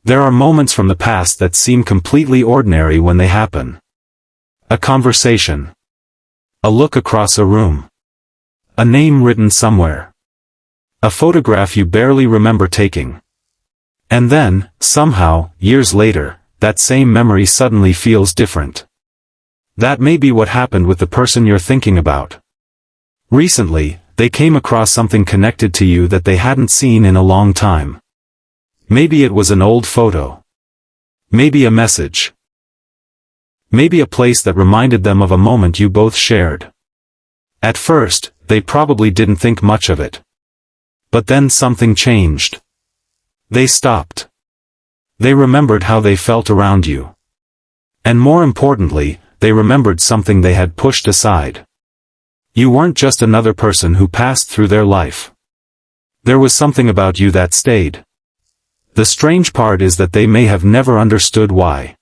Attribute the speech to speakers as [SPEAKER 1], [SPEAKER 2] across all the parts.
[SPEAKER 1] There are moments from the past that seem completely ordinary when they happen. A conversation. A look across a room. A name written somewhere. A photograph you barely remember taking. And then, somehow, years later, that same memory suddenly feels different. That may be what happened with the person you're thinking about. Recently, they came across something connected to you that they hadn't seen in a long time. Maybe it was an old photo. Maybe a message. Maybe a place that reminded them of a moment you both shared. At first, they probably didn't think much of it. But then something changed. They stopped. They remembered how they felt around you. And more importantly, they remembered something they had pushed aside. You weren't just another person who passed through their life. There was something about you that stayed. The strange part is that they may have never understood why.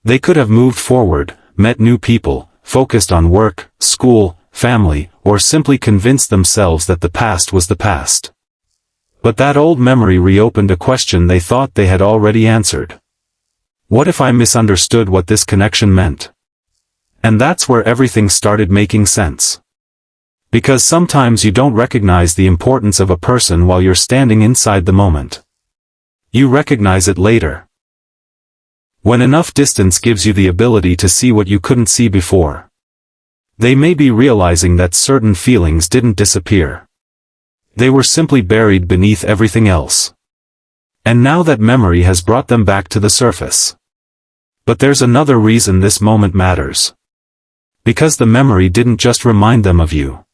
[SPEAKER 1] They could have moved forward, met new people, focused on work, school, family, or simply convinced themselves that the past was the past. But that old memory reopened a question they thought they had already answered. What if I misunderstood what this connection meant? And that's where everything started making sense. Because sometimes you don't recognize the importance of a person while you're standing inside the moment. You recognize it later. When enough distance gives you the ability to see what you couldn't see before. They may be realizing that certain feelings didn't disappear. They were simply buried beneath everything else. And now that memory has brought them back to the surface. But there's another reason this moment matters. Because the memory didn't just remind them of you.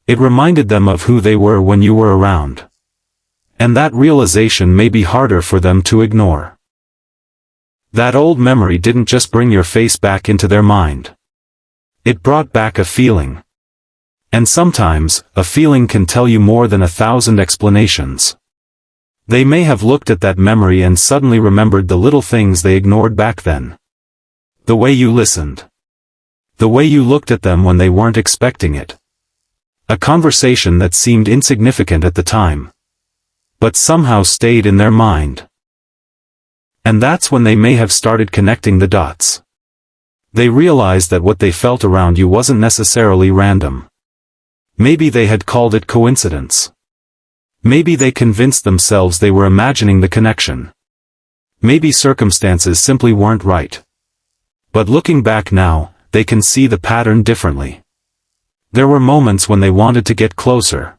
[SPEAKER 1] It reminded them of who they were when you were around. And that realization may be harder for them to ignore. That old memory didn't just bring your face back into their mind. It brought back a feeling. And sometimes, a feeling can tell you more than 1,000 explanations. They may have looked at that memory and suddenly remembered the little things they ignored back then. The way you listened. The way you looked at them when they weren't expecting it. A conversation that seemed insignificant at the time. But somehow stayed in their mind. And that's when they may have started connecting the dots. They realized that what they felt around you wasn't necessarily random. Maybe they had called it coincidence. Maybe they convinced themselves they were imagining the connection. Maybe circumstances simply weren't right. But looking back now, they can see the pattern differently. There were moments when they wanted to get closer.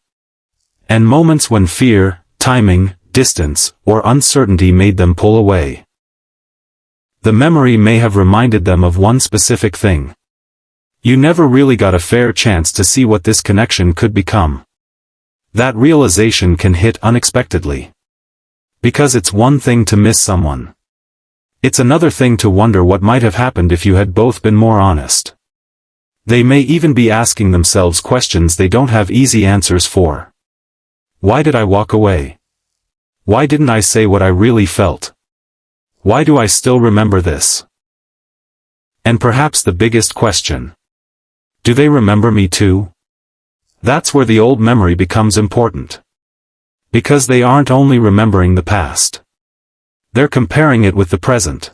[SPEAKER 1] And moments when fear, timing, distance, or uncertainty made them pull away. The memory may have reminded them of one specific thing. You never really got a fair chance to see what this connection could become. That realization can hit unexpectedly. Because it's one thing to miss someone. It's another thing to wonder what might have happened if you had both been more honest. They may even be asking themselves questions they don't have easy answers for. Why did I walk away? Why didn't I say what I really felt? Why do I still remember this? And perhaps the biggest question. Do they remember me too? That's where the old memory becomes important. Because they aren't only remembering the past. They're comparing it with the present.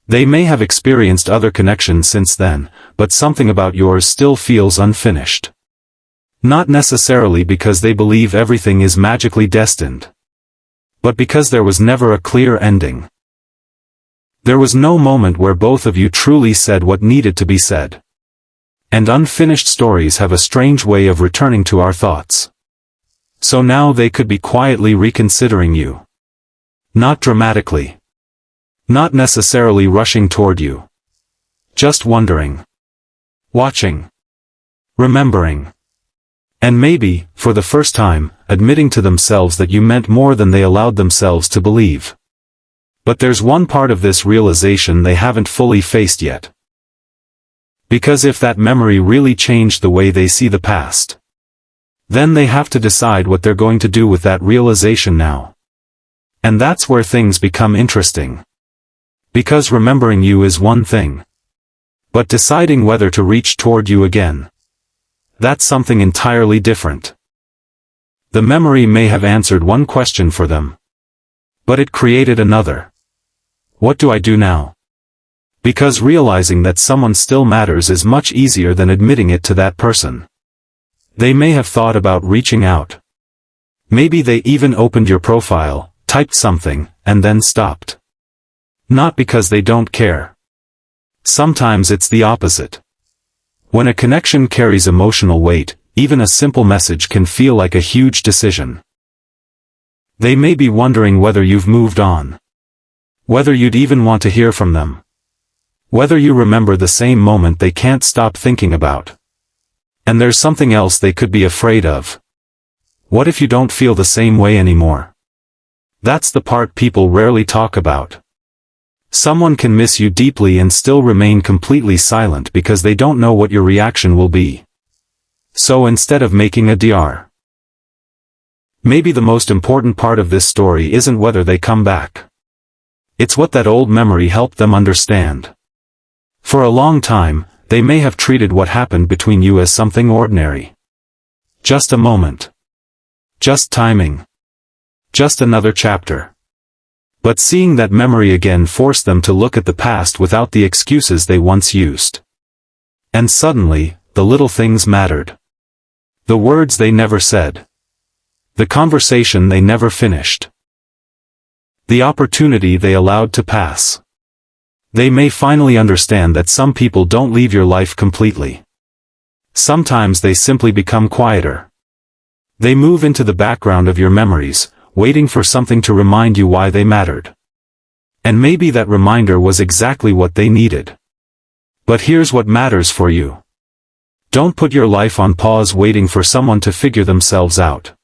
[SPEAKER 1] They may have experienced other connections since then, but something about yours still feels unfinished. Not necessarily because they believe everything is magically destined. But because there was never a clear ending. There was no moment where both of you truly said what needed to be said. And unfinished stories have a strange way of returning to our thoughts. So now they could be quietly reconsidering you. Not dramatically. Not necessarily rushing toward you. Just wondering. Watching. Remembering. And maybe, for the first time, admitting to themselves that you meant more than they allowed themselves to believe. But there's one part of this realization they haven't fully faced yet. Because if that memory really changed the way they see the past, then they have to decide what they're going to do with that realization now. And that's where things become interesting. Because remembering you is one thing. But deciding whether to reach toward you again, that's something entirely different. The memory may have answered one question for them. But it created another. What do I do now? Because realizing that someone still matters is much easier than admitting it to that person. They may have thought about reaching out. Maybe they even opened your profile, typed something, and then stopped. Not because they don't care. Sometimes it's the opposite. When a connection carries emotional weight, even a simple message can feel like a huge decision. They may be wondering whether you've moved on. Whether you'd even want to hear from them. Whether you remember the same moment they can't stop thinking about. And there's something else they could be afraid of. What if you don't feel the same way anymore? That's the part people rarely talk about. Someone can miss you deeply and still remain completely silent because they don't know what your reaction will be. So instead of making a DR, maybe the most important part of this story isn't whether they come back. It's what that old memory helped them understand. For a long time, they may have treated what happened between you as something ordinary. Just a moment. Just timing. Just another chapter. But seeing that memory again forced them to look at the past without the excuses they once used. And suddenly, the little things mattered. The words they never said. The conversation they never finished. The opportunity they allowed to pass. They may finally understand that some people don't leave your life completely. Sometimes they simply become quieter. They move into the background of your memories, waiting for something to remind you why they mattered. And maybe that reminder was exactly what they needed. But here's what matters for you. Don't put your life on pause waiting for someone to figure themselves out.